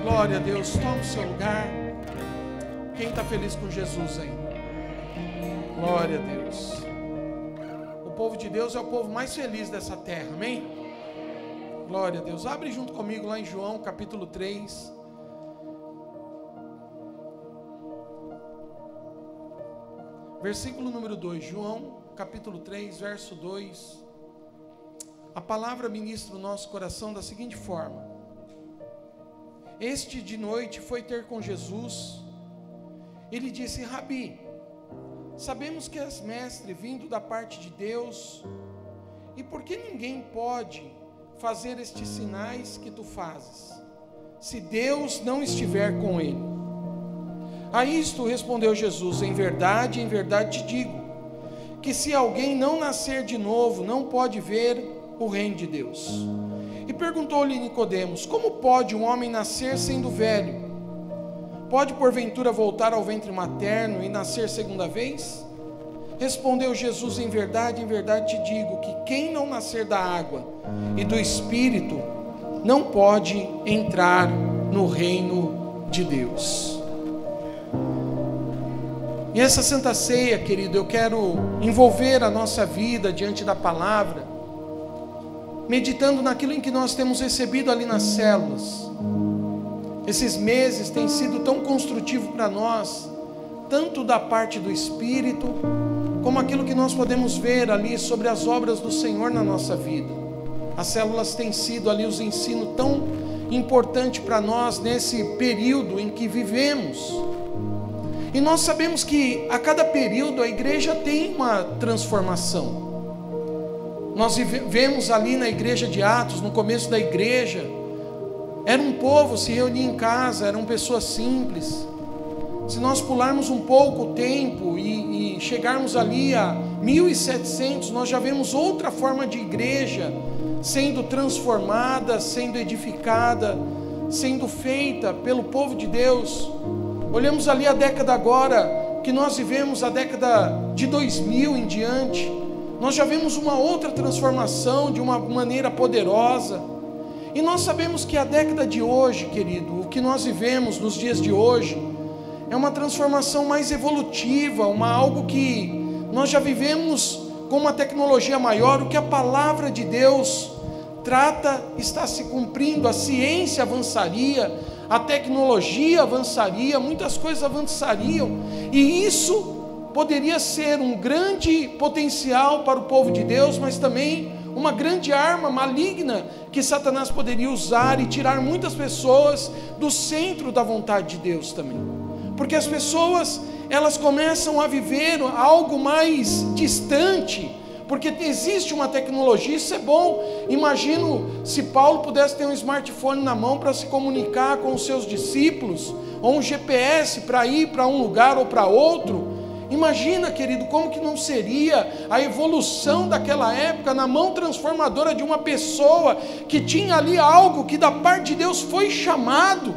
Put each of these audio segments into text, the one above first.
Glória a Deus, toma o seu lugar. Quem está feliz com Jesus aí? Glória a Deus. O povo de Deus é o povo mais feliz dessa terra, amém? Glória a Deus. Abre junto comigo lá em João capítulo 3. Versículo número 2, João capítulo 3, verso 2. A palavra ministra o nosso coração da seguinte forma: Este de noite foi ter com Jesus. Ele disse: Rabi, sabemos que és mestre vindo da parte de Deus, e por que ninguém pode fazer estes sinais que tu fazes, se Deus não estiver com ele? A isto respondeu Jesus: em verdade te digo, que se alguém não nascer de novo, não pode ver o reino de Deus. E perguntou-lhe Nicodemos: como pode um homem nascer sendo velho? Pode porventura voltar ao ventre materno e nascer segunda vez? Respondeu Jesus: em verdade te digo, que quem não nascer da água e do Espírito, não pode entrar no reino de Deus. E essa Santa Ceia, querido, eu quero envolver a nossa vida diante da palavra, meditando naquilo em que nós temos recebido ali nas células. Esses meses têm sido tão construtivos para nós, tanto da parte do Espírito, como aquilo que nós podemos ver ali sobre as obras do Senhor na nossa vida. As células têm sido ali os ensinos tão importantes para nós nesse período em que vivemos. E nós sabemos que a cada período a igreja tem uma transformação. Nós vemos ali na igreja de Atos, no começo da igreja, era um povo, se reunia em casa, eram pessoas simples. Se nós pularmos um pouco o tempo e chegarmos ali a 1700, nós já vemos outra forma de igreja sendo transformada, sendo edificada, sendo feita pelo povo de Deus. Olhamos ali a década agora, que nós vivemos a década de 2000 em diante, nós já vemos uma outra transformação de uma maneira poderosa. E nós sabemos que a década de hoje, querido, o que nós vivemos nos dias de hoje, é uma transformação mais evolutiva, algo que nós já vivemos com uma tecnologia maior. O que a palavra de Deus trata está se cumprindo, a ciência avançaria, a tecnologia avançaria, muitas coisas avançariam, e isso poderia ser um grande potencial para o povo de Deus, mas também uma grande arma maligna que Satanás poderia usar e tirar muitas pessoas do centro da vontade de Deus também. Porque as pessoas, elas começam a viver algo mais distante, porque existe uma tecnologia, isso é bom. Imagino se Paulo pudesse ter um smartphone na mão para se comunicar com os seus discípulos, ou um GPS para ir para um lugar ou para outro. Imagina, querido, como que não seria a evolução daquela época na mão transformadora de uma pessoa que tinha ali algo que da parte de Deus foi chamado,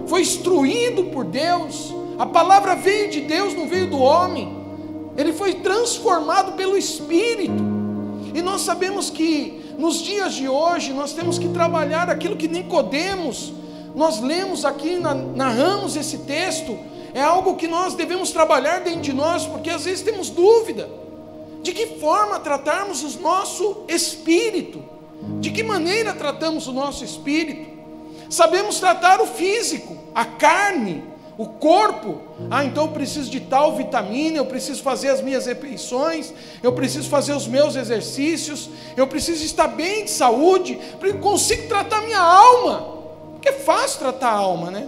foi instruído por Deus. A palavra veio de Deus, não veio do homem. Ele foi transformado pelo Espírito. E nós sabemos que nos dias de hoje nós temos que trabalhar aquilo que Nicodemos, nós lemos aqui, narramos esse texto. É algo que nós devemos trabalhar dentro de nós, porque às vezes temos dúvida de que forma tratarmos o nosso espírito, de que maneira tratamos o nosso espírito. Sabemos tratar o físico, a carne, o corpo. Então eu preciso de tal vitamina, eu preciso fazer as minhas refeições, eu preciso fazer os meus exercícios, eu preciso estar bem de saúde, porque eu consigo tratar minha alma, porque é fácil tratar a alma, né?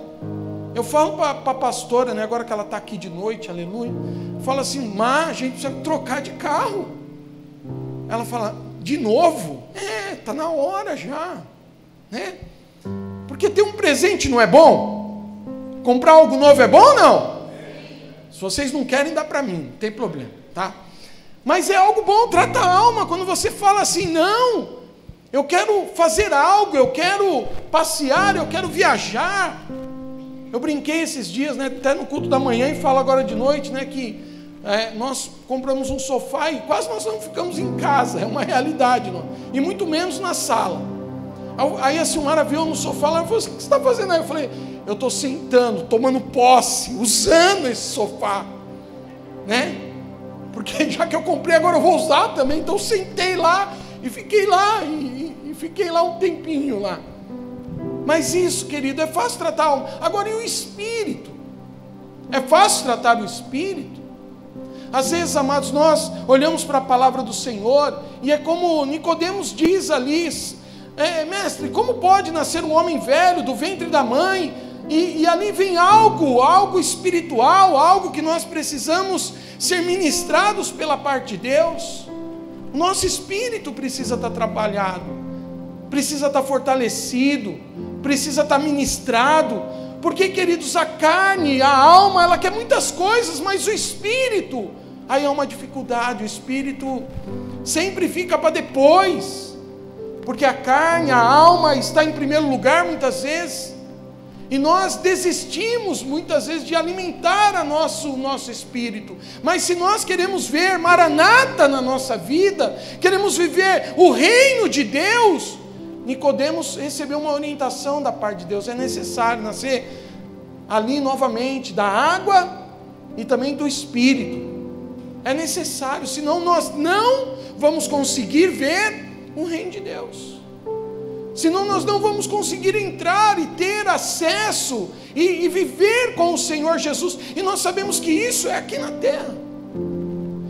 Eu falo para a pastora, né, agora que ela está aqui de noite, aleluia, eu falo assim: Má, a gente precisa trocar de carro. Ela fala: de novo? Está na hora já, né? Porque ter um presente não é bom? Comprar algo novo é bom ou não? Se vocês não querem, dá para mim, não tem problema, tá? Mas é algo bom, trata a alma. Quando você fala assim: não, eu quero fazer algo, eu quero passear, eu quero viajar. Eu brinquei esses dias, né, até no culto da manhã, e falo agora de noite, né, que nós compramos um sofá e quase nós não ficamos em casa, é uma realidade, não? E muito menos na sala. Aí a Silmara veio no sofá lá e falou assim: o que você está fazendo aí? Eu falei: eu estou sentando, tomando posse, usando esse sofá, né? Porque já que eu comprei, agora eu vou usar também. Então eu sentei lá e fiquei lá, e fiquei lá um tempinho lá. Mas isso, querido, é fácil tratar a alma. Agora, e o espírito? É fácil tratar o espírito? Às vezes, amados, nós olhamos para a palavra do Senhor, e é como Nicodemos diz ali: mestre, como pode nascer um homem velho do ventre da mãe? E ali vem algo espiritual, algo que nós precisamos ser ministrados pela parte de Deus. O nosso espírito precisa estar trabalhado, precisa estar fortalecido, precisa estar ministrado, porque, queridos, a carne, a alma, ela quer muitas coisas, mas o espírito, aí é uma dificuldade. O espírito sempre fica para depois, porque a carne, a alma está em primeiro lugar muitas vezes, e nós desistimos muitas vezes de alimentar o nosso espírito. Mas se nós queremos ver Maranata na nossa vida, queremos viver o reino de Deus, Nicodemos recebeu uma orientação da parte de Deus: é necessário nascer ali novamente da água e também do espírito. É necessário, senão nós não vamos conseguir ver o reino de Deus. Senão nós não vamos conseguir entrar e ter acesso e viver com o Senhor Jesus. E nós sabemos que isso é aqui na terra.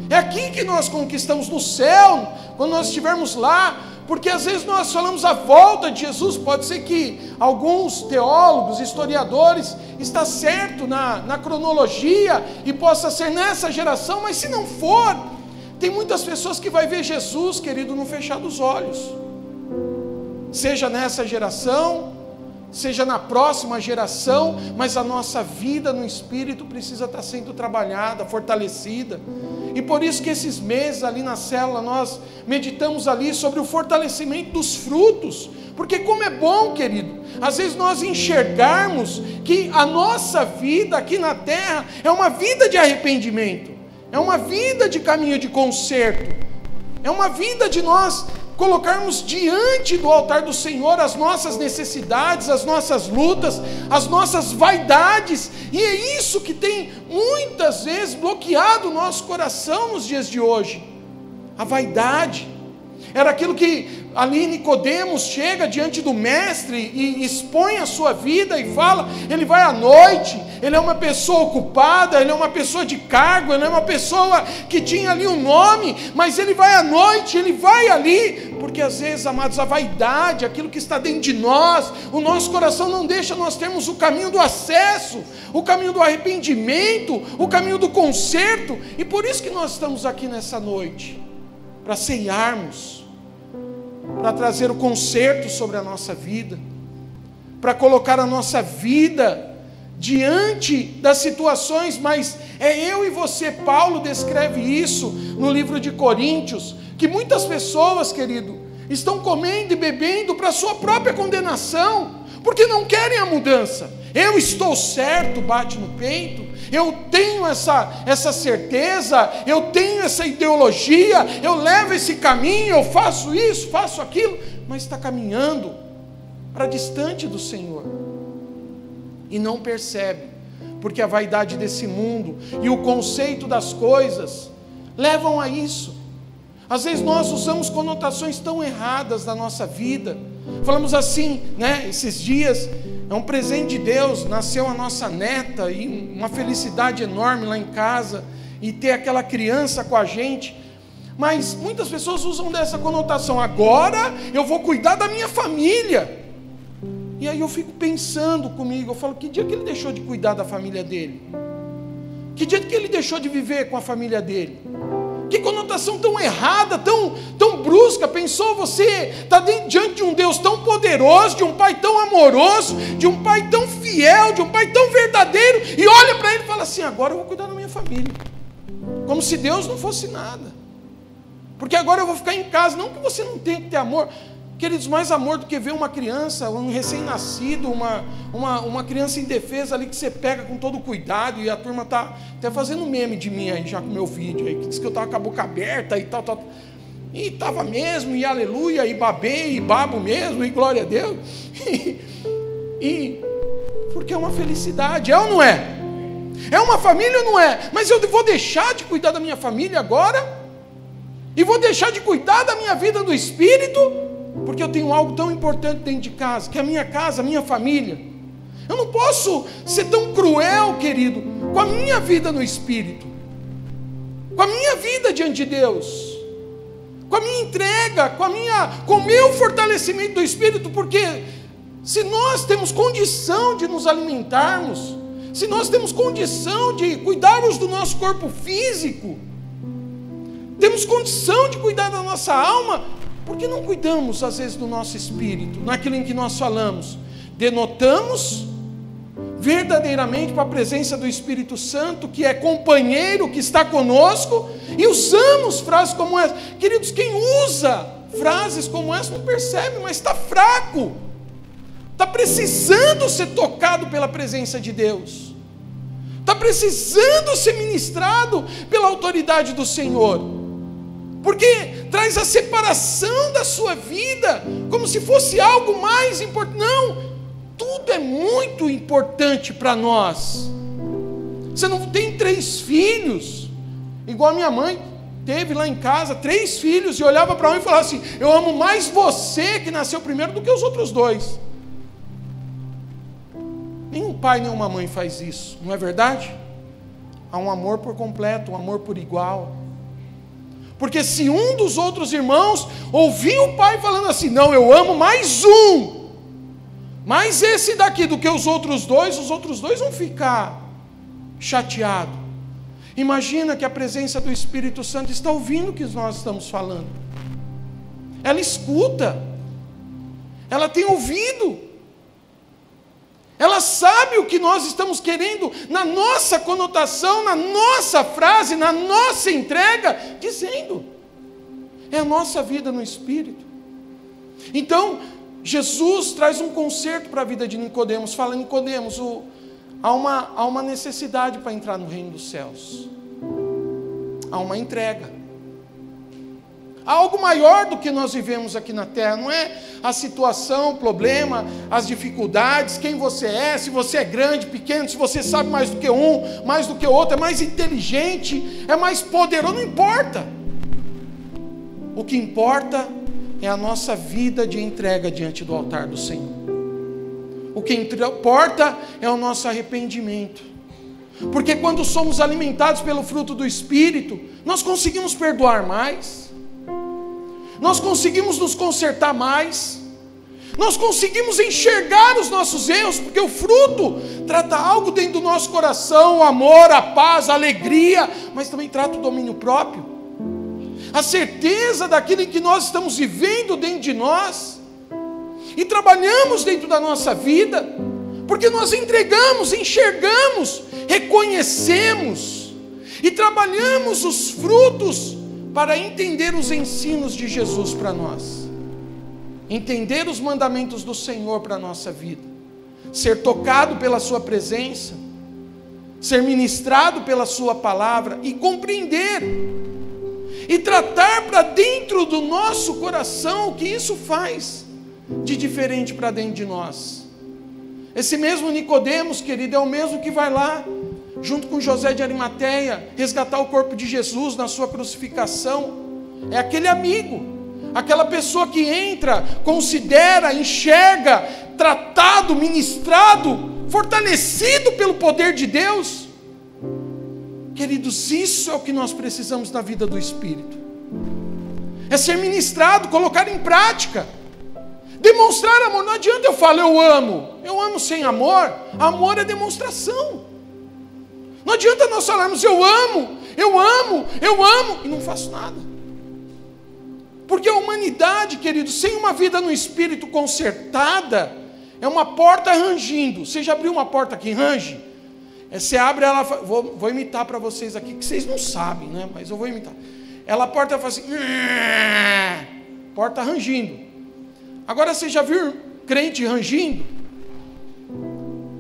É aqui que nós conquistamos no céu, quando nós estivermos lá. Porque às vezes nós falamos a volta de Jesus. Pode ser que alguns teólogos, historiadores, está certo na cronologia, e possa ser nessa geração. Mas se não for, tem muitas pessoas que vai ver Jesus, querido, no fechar dos olhos. Seja nessa geração, seja na próxima geração, mas a nossa vida no Espírito precisa estar sendo trabalhada, fortalecida. E por isso que esses meses ali na célula, nós meditamos ali sobre o fortalecimento dos frutos. Porque como é bom, querido, às vezes nós enxergarmos que a nossa vida aqui na terra é uma vida de arrependimento, é uma vida de caminho de conserto, é uma vida de nós colocarmos diante do altar do Senhor as nossas necessidades, as nossas lutas, as nossas vaidades. E é isso que tem muitas vezes bloqueado o nosso coração nos dias de hoje. A vaidade era aquilo que ali Nicodemos chega diante do mestre e expõe a sua vida e fala. Ele vai à noite, ele é uma pessoa ocupada, ele é uma pessoa de cargo, ele é uma pessoa que tinha ali um nome, mas ele vai à noite, ele vai ali, porque às vezes, amados, a vaidade, aquilo que está dentro de nós, o nosso coração não deixa nós termos o caminho do acesso, o caminho do arrependimento, o caminho do conserto. E por isso que nós estamos aqui nessa noite, para ceiarmos, para trazer o conserto sobre a nossa vida, para colocar a nossa vida diante das situações. Mas é eu e você. Paulo descreve isso no livro de Coríntios, que muitas pessoas, querido, estão comendo e bebendo para a sua própria condenação, porque não querem a mudança. Eu estou certo, bate no peito, eu tenho essa certeza, eu tenho essa ideologia, eu levo esse caminho, eu faço isso, faço aquilo, mas está caminhando para distante do Senhor, e não percebe, porque a vaidade desse mundo e o conceito das coisas levam a isso. Às vezes nós usamos conotações tão erradas da nossa vida. Falamos assim, né? Esses dias, é um presente de Deus, nasceu a nossa neta, e uma felicidade enorme lá em casa, e ter aquela criança com a gente. Mas muitas pessoas usam dessa conotação: agora eu vou cuidar da minha família. E aí eu fico pensando comigo, eu falo: que dia que ele deixou de cuidar da família dele? Que dia que ele deixou de viver com a família dele? Que conotação tão errada, tão brusca. Pensou, você está diante de um Deus tão poderoso, de um Pai tão amoroso, de um Pai tão fiel, de um Pai tão verdadeiro, e olha para ele e fala assim: agora eu vou cuidar da minha família. Como se Deus não fosse nada, porque agora eu vou ficar em casa. Não que você não tenha que ter amor, queridos, mais amor do que ver uma criança, um recém-nascido, uma criança indefesa ali, que você pega com todo cuidado. E a turma está até fazendo meme de mim aí já com o meu vídeo aí, que diz que eu estava com a boca aberta e tal. E estava mesmo, e aleluia, e babei, e babo mesmo, e glória a Deus. Porque é uma felicidade, é ou não é? É uma família ou não é? Mas eu vou deixar de cuidar da minha família agora? E vou deixar de cuidar da minha vida do Espírito? Porque eu tenho algo tão importante dentro de casa, que é a minha casa, a minha família. Eu não posso ser tão cruel, querido, com a minha vida no Espírito, com a minha vida diante de Deus, com a minha entrega, com o meu fortalecimento do Espírito, porque se nós temos condição de nos alimentarmos, se nós temos condição de cuidarmos do nosso corpo físico, temos condição de cuidar da nossa alma, por que não cuidamos às vezes do nosso espírito, naquilo em que nós falamos? Denotamos verdadeiramente para a presença do Espírito Santo, que é companheiro, que está conosco, e usamos frases como essa. Queridos, quem usa frases como essa não percebe, mas está fraco, está precisando ser tocado pela presença de Deus, está precisando ser ministrado pela autoridade do Senhor, porque traz a separação da sua vida, como se fosse algo mais importante. Não, tudo é muito importante para nós. Você não tem 3 filhos, igual a minha mãe teve lá em casa, 3 filhos, e olhava para um e falava assim: eu amo mais você que nasceu primeiro do que os outros 2. Nenhum pai, nenhuma mãe faz isso, não é verdade? Há um amor por completo, um amor por igual. Porque se um dos outros irmãos ouvir o pai falando assim: não, eu amo mais esse daqui do que os outros 2 vão ficar chateados. Imagina que a presença do Espírito Santo está ouvindo o que nós estamos falando. Ela escuta, ela tem ouvido, ela sabe o que nós estamos querendo na nossa conotação, na nossa frase, na nossa entrega, dizendo. É a nossa vida no Espírito. Então, Jesus traz um conserto para a vida de Nicodemos. Fala: Nicodemos, há uma necessidade para entrar no reino dos céus. Há uma entrega. Há algo maior do que nós vivemos aqui na terra. Não é a situação, o problema, as dificuldades, quem você é, se você é grande, pequeno, se você sabe mais do que um, mais do que outro, é mais inteligente, é mais poderoso, não importa. O que importa é a nossa vida de entrega diante do altar do Senhor. O que importa é o nosso arrependimento. Porque quando somos alimentados pelo fruto do Espírito, nós conseguimos perdoar mais, nós conseguimos nos consertar mais, nós conseguimos enxergar os nossos erros, porque o fruto trata algo dentro do nosso coração: o amor, a paz, a alegria, mas também trata o domínio próprio, a certeza daquilo em que nós estamos vivendo dentro de nós, e trabalhamos dentro da nossa vida, porque nós entregamos, enxergamos, reconhecemos, e trabalhamos os frutos, para entender os ensinos de Jesus para nós, entender os mandamentos do Senhor para a nossa vida, ser tocado pela sua presença, ser ministrado pela sua palavra, e compreender, e tratar para dentro do nosso coração o que isso faz de diferente para dentro de nós. Esse mesmo Nicodemos, querido, é o mesmo que vai lá, junto com José de Arimateia, resgatar o corpo de Jesus na sua crucificação. É aquele amigo, aquela pessoa que entra, considera, enxerga, tratado, ministrado, fortalecido pelo poder de Deus. Queridos, isso é o que nós precisamos na vida do Espírito. É ser ministrado, colocar em prática, demonstrar amor. Não adianta eu falar eu amo sem amor. Amor é demonstração. Não adianta nós falarmos eu amo, e não faço nada. Porque a humanidade, querido, sem uma vida no Espírito consertada, é uma porta rangindo. Você já abriu uma porta que range? Você abre ela, vou imitar para vocês aqui, que vocês não sabem, né? Mas eu vou imitar. Ela, a porta faz assim, porta rangindo. Agora você já viu crente rangindo?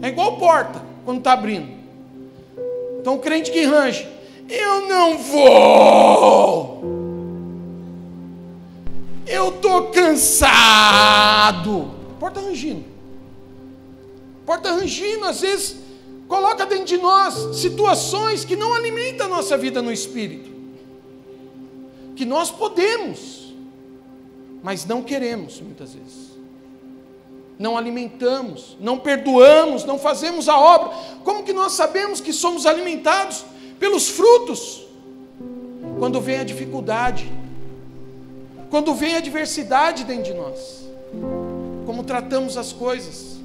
É igual porta, quando está abrindo. Então o crente que range: eu não vou. eu estou cansado. Porta rangindo. Porta rangindo, às vezes, coloca dentro de nós situações que não alimentam a nossa vida no Espírito. Que nós podemos, mas não queremos, muitas vezes. Não alimentamos, não perdoamos, não fazemos a obra. Como que nós sabemos que somos alimentados? Pelos frutos. Quando vem a dificuldade, quando vem a adversidade dentro de nós, como tratamos as coisas.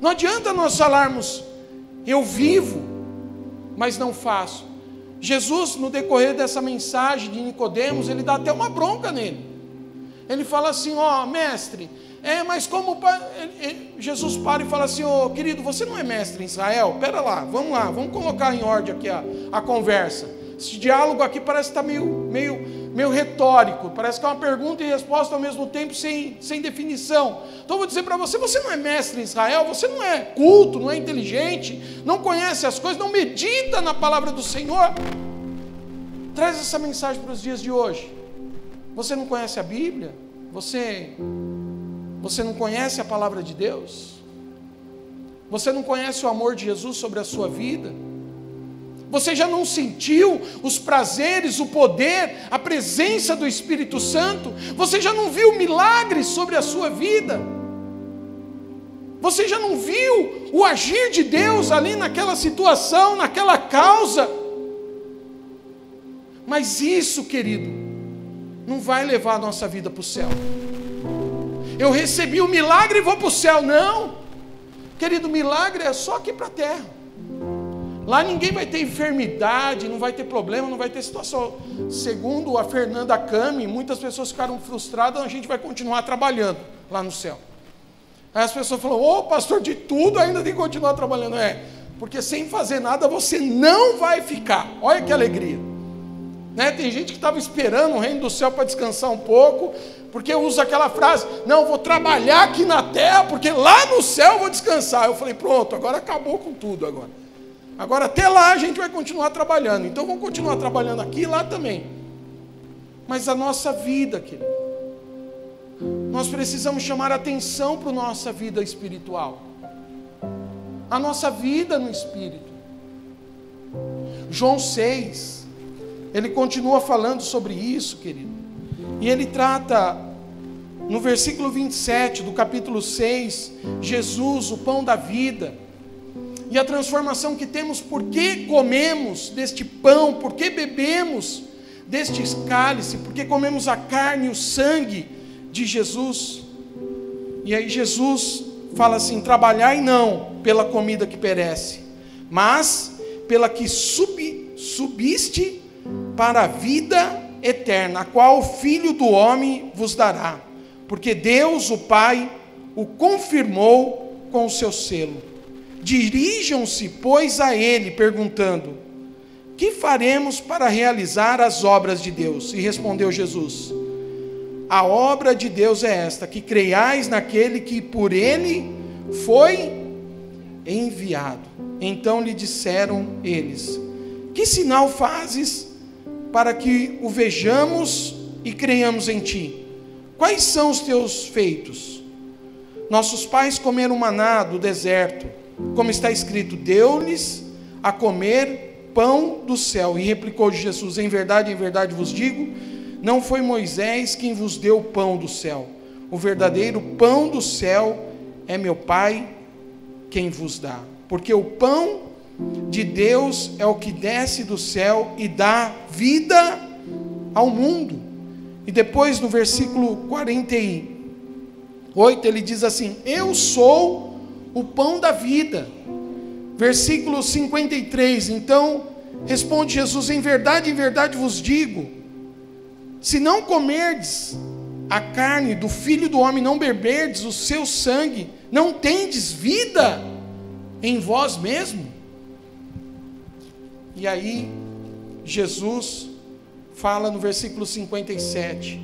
Não adianta nós falarmos, eu vivo, mas não faço. Jesus, no decorrer dessa mensagem de Nicodemos, ele dá até uma bronca nele. Ele fala assim, mestre, mas como... Jesus para e fala assim, querido, você não é mestre em Israel? Pera lá, vamos colocar em ordem aqui a conversa. Esse diálogo aqui parece estar meio retórico, parece que é uma pergunta e resposta ao mesmo tempo sem definição. Então eu vou dizer para você, você não é mestre em Israel, você não é culto, não é inteligente, não conhece as coisas, não medita na palavra do Senhor. Traz essa mensagem para os dias de hoje. Você não conhece a Bíblia? Você não conhece a palavra de Deus? Você não conhece o amor de Jesus sobre a sua vida? Você já não sentiu os prazeres, o poder, a presença do Espírito Santo? Você já não viu milagres sobre a sua vida? Você já não viu o agir de Deus ali naquela situação, naquela causa? Mas isso, querido, não vai levar a nossa vida para o céu. Eu recebi o milagre e vou para o céu. Não, querido, milagre é só aqui para a terra. Lá ninguém vai ter enfermidade, não vai ter problema, não vai ter situação. Segundo a Fernanda Cami, muitas pessoas ficaram frustradas, a gente vai continuar trabalhando lá no céu. Aí as pessoas falam, pastor, de tudo ainda tem que continuar trabalhando. Porque sem fazer nada você não vai ficar. Olha que alegria. Tem gente que estava esperando o reino do céu para descansar um pouco, porque usa aquela frase, não, vou trabalhar aqui na terra, porque lá no céu eu vou descansar. Eu falei, pronto, agora acabou com tudo agora. Agora até lá a gente vai continuar trabalhando. Então vamos continuar trabalhando aqui e lá também. Mas a nossa vida, querido, nós precisamos chamar atenção para a nossa vida espiritual. A nossa vida no Espírito. João 6, ele continua falando sobre isso, querido. E ele trata, no versículo 27 do capítulo 6, Jesus, o pão da vida. E a transformação que temos, por que comemos deste pão, por que bebemos deste cálice, por que comemos a carne e o sangue de Jesus. E aí Jesus fala assim, trabalhai não pela comida que perece, mas pela que subiste para a vida eterna, a qual o Filho do Homem vos dará, porque Deus, o Pai, o confirmou com o seu selo. Dirijam-se, pois, a ele, perguntando, que faremos para realizar as obras de Deus? E respondeu Jesus, a obra de Deus é esta, que creiais naquele que por ele foi enviado. Então lhe disseram eles, que sinal fazes para que o vejamos e creiamos em ti? Quais são os teus feitos? Nossos pais comeram maná do deserto, como está escrito, deu-lhes a comer pão do céu. E replicou Jesus, em verdade vos digo, não foi Moisés quem vos deu o pão do céu. O verdadeiro pão do céu é meu Pai quem vos dá. Porque o pão de Deus é o que desce do céu e dá vida ao mundo. E depois no versículo 48 ele diz assim, eu sou o pão da vida. Versículo 53, então responde Jesus, em verdade vos digo, se não comerdes a carne do Filho do Homem, não beberdes o seu sangue, não tendes vida em vós mesmo. E aí Jesus fala no versículo 57,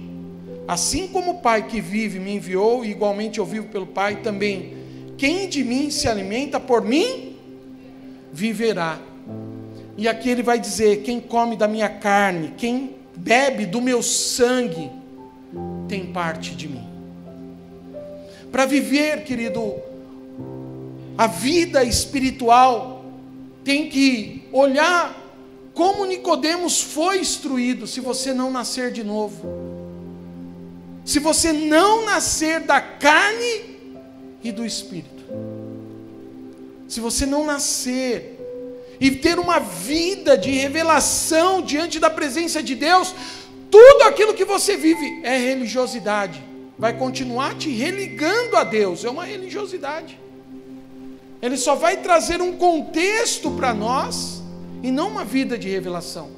assim como o Pai que vive me enviou, e igualmente eu vivo pelo Pai, também quem de mim se alimenta por mim, viverá. E aqui ele vai dizer, quem come da minha carne, quem bebe do meu sangue, tem parte de mim. Para viver, querido, a vida espiritual, tem que olhar como Nicodemos foi instruído. Se você não nascer de novo, se você não nascer da carne e do Espírito, se você não nascer e ter uma vida de revelação diante da presença de Deus, tudo aquilo que você vive é religiosidade, vai continuar te religando a Deus, é uma religiosidade. Ele só vai trazer um contexto para nós, e não uma vida de revelação,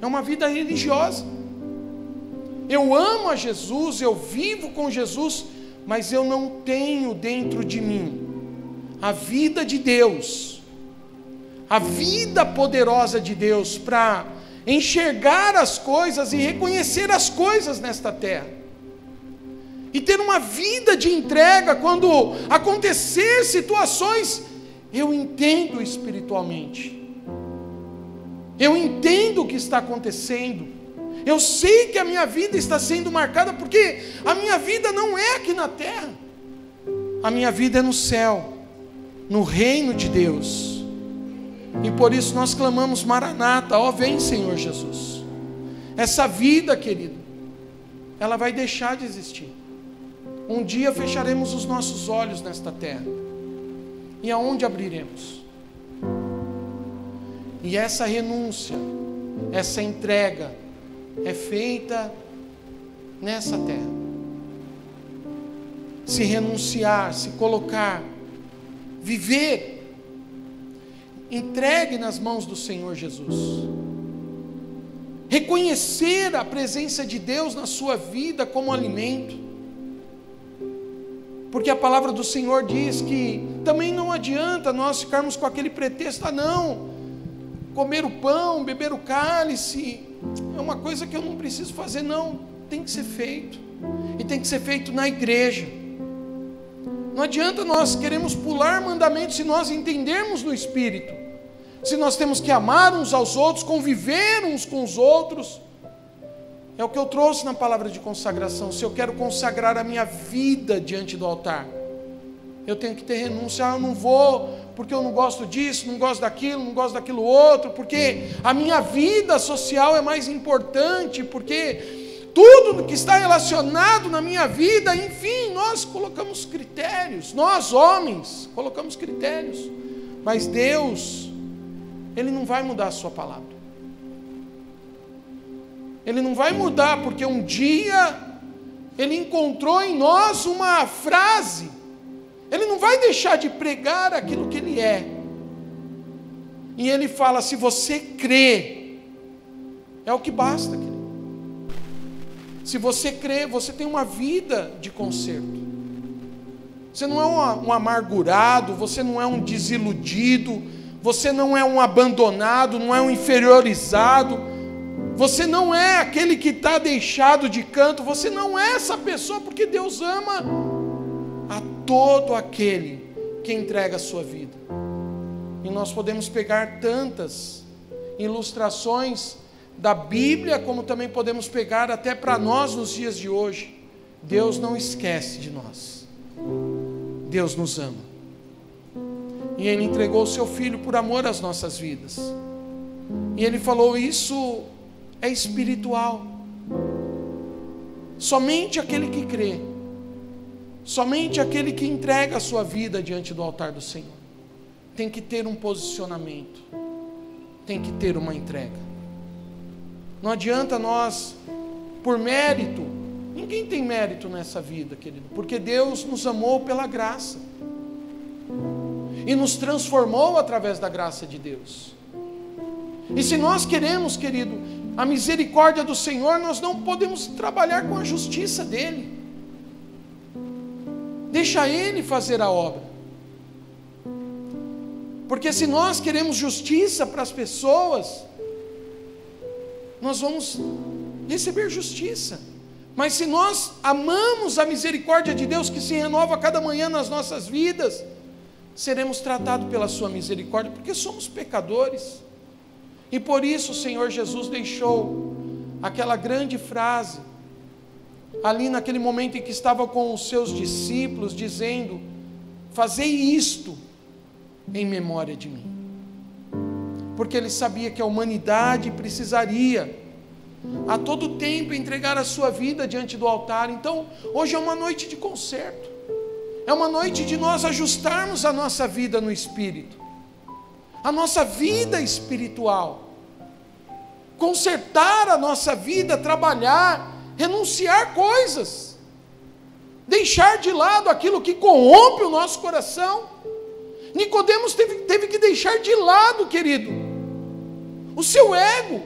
é uma vida religiosa. Eu amo a Jesus, eu vivo com Jesus, mas eu não tenho dentro de mim a vida de Deus, a vida poderosa de Deus, para enxergar as coisas e reconhecer as coisas nesta terra, e ter uma vida de entrega. Quando acontecer situações, eu entendo espiritualmente, eu entendo o que está acontecendo, eu sei que a minha vida está sendo marcada, porque a minha vida não é aqui na terra, a minha vida é no céu, no reino de Deus. E por isso nós clamamos: Maranata, ó vem Senhor Jesus. Essa vida, querido, ela vai deixar de existir. Um dia fecharemos os nossos olhos nesta terra, e aonde abriremos? E essa renúncia, essa entrega é feita nessa terra. Se renunciar, se colocar, viver, entregue nas mãos do Senhor Jesus. Reconhecer a presença de Deus na sua vida como alimento. Porque a palavra do Senhor diz que também não adianta nós ficarmos com aquele pretexto: ah não, comer o pão, beber o cálice, é uma coisa que eu não preciso fazer. Não, tem que ser feito, e tem que ser feito na igreja. Não adianta nós queremos pular mandamentos se nós entendermos no Espírito, se nós temos que amar uns aos outros, conviver uns com os outros. É o que eu trouxe na palavra de consagração. Se eu quero consagrar a minha vida diante do altar, eu tenho que ter renúncia. Eu não vou porque eu não gosto disso, não gosto daquilo, não gosto daquilo outro, porque a minha vida social é mais importante, porque tudo que está relacionado na minha vida, enfim, nós colocamos critérios, nós homens colocamos critérios, mas Deus, Ele não vai mudar a sua palavra. Ele não vai mudar porque um dia Ele encontrou em nós uma frase. Ele não vai deixar de pregar aquilo que Ele é. E Ele fala: se você crê, é o que basta, querido. Se você crê, você tem uma vida de conserto. Você não é um amargurado, você não é um desiludido, você não é um abandonado, não é um inferiorizado, você não é aquele que está deixado de canto, você não é essa pessoa, porque Deus ama a todo aquele que entrega a sua vida. E nós podemos pegar tantas ilustrações da Bíblia, como também podemos pegar até para nós nos dias de hoje. Deus não esquece de nós, Deus nos ama, e Ele entregou o seu Filho por amor às nossas vidas. E Ele falou: isso é espiritual. Somente aquele que crê, somente aquele que entrega a sua vida diante do altar do Senhor, tem que ter um posicionamento, tem que ter uma entrega. Não adianta nós, por mérito, ninguém tem mérito nessa vida, querido, porque Deus nos amou pela graça, e nos transformou através da graça de Deus. E se nós queremos, querido, a misericórdia do Senhor, nós não podemos trabalhar com a justiça dEle. Deixa Ele fazer a obra. Porque se nós queremos justiça para as pessoas, nós vamos receber justiça. Mas se nós amamos a misericórdia de Deus, que se renova a cada manhã nas nossas vidas, seremos tratados pela sua misericórdia, porque somos pecadores. E por isso o Senhor Jesus deixou aquela grande frase ali naquele momento em que estava com os seus discípulos, dizendo: fazei isto em memória de mim. Porque ele sabia que a humanidade precisaria a todo tempo entregar a sua vida diante do altar. Então, hoje é uma noite de conserto, é uma noite de nós ajustarmos a nossa vida no Espírito, a nossa vida espiritual, consertar a nossa vida, trabalhar, renunciar coisas, deixar de lado aquilo que corrompe o nosso coração. Nicodemos teve que deixar de lado, querido, o seu ego,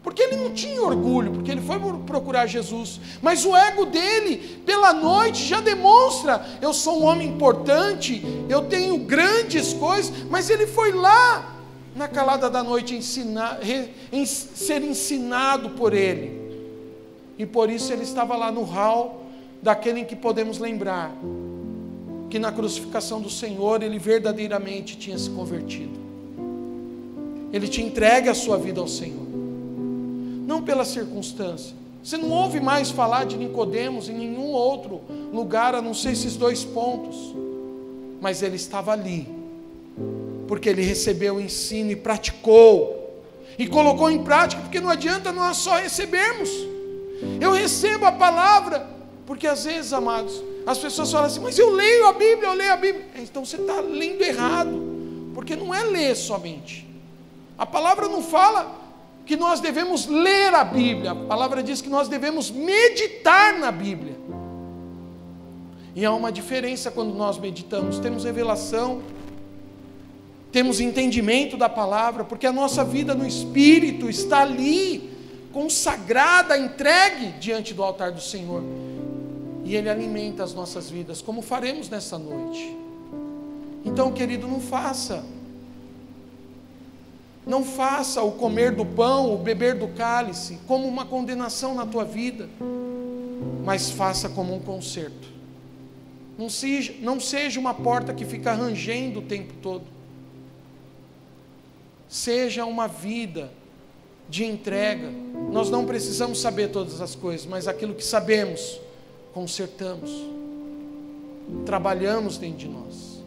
porque ele não tinha orgulho, porque ele foi procurar Jesus, mas o ego dele, pela noite, já demonstra: eu sou um homem importante, eu tenho grandes coisas, mas ele foi lá, na calada da noite, ser ensinado por ele, e por isso ele estava lá no hall, daquele em que podemos lembrar, que na crucificação do Senhor, ele verdadeiramente tinha se convertido, ele tinha entregue a sua vida ao Senhor, não pela circunstância. Você não ouve mais falar de Nicodemos em nenhum outro lugar, a não ser esses 2 pontos, mas ele estava ali, porque ele recebeu o ensino e praticou, e colocou em prática, porque não adianta nós só recebermos. Eu recebo a palavra, porque às vezes, amados, as pessoas falam assim: mas eu leio a Bíblia. Então você está lendo errado, porque não é ler somente. A palavra não fala que nós devemos ler a Bíblia, a palavra diz que nós devemos meditar na Bíblia. E há uma diferença quando nós meditamos, temos revelação, temos entendimento da palavra, porque a nossa vida no Espírito está ali, consagrada, entregue diante do altar do Senhor, e Ele alimenta as nossas vidas, como faremos nessa noite. Então, querido, não faça o comer do pão, o beber do cálice, como uma condenação na tua vida, mas faça como um conserto. Não seja uma porta que fica rangendo o tempo todo. Seja uma vida de entrega. Nós não precisamos saber todas as coisas, mas aquilo que sabemos, consertamos, trabalhamos dentro de nós,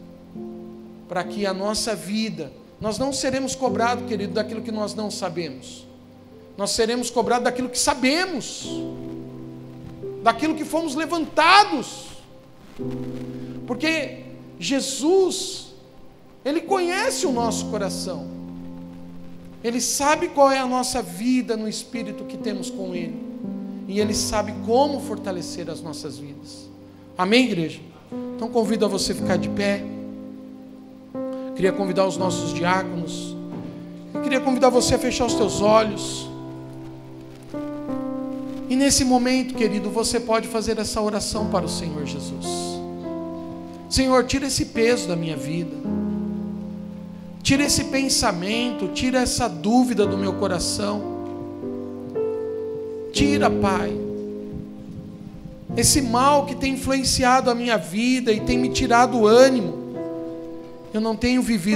para que a nossa vida, nós não seremos cobrados, querido, daquilo que nós não sabemos, nós seremos cobrados daquilo que sabemos, daquilo que fomos levantados, porque Jesus, Ele conhece o nosso coração, Ele sabe qual é a nossa vida no Espírito que temos com Ele, e Ele sabe como fortalecer as nossas vidas. Amém, igreja? Então convido a você a ficar de pé. Queria convidar os nossos diáconos. Eu queria convidar você a fechar os teus olhos. E nesse momento, querido, você pode fazer essa oração para o Senhor Jesus. Senhor, tira esse peso da minha vida. Tira esse pensamento, tira essa dúvida do meu coração. Tira, Pai, esse mal que tem influenciado a minha vida e tem me tirado o ânimo. Eu não tenho vivido